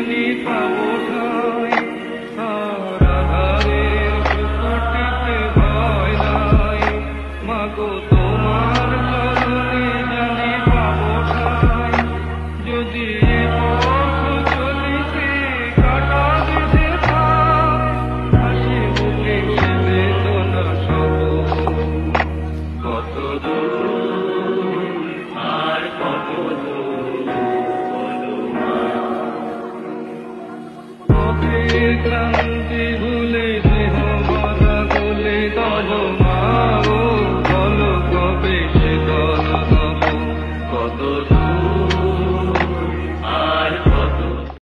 জানি পাবো ঠাই, আর আধারের বুকুটিতে ভয় নাই। মাগো তোমার চরণে জানি পাবো ঠাই, যদি এ পথ চলিতে কাটা বেঁধে থাক, হাসি মুখে সে বেদনা সব কত দূর আর কত দূর পথে ক্লান্তি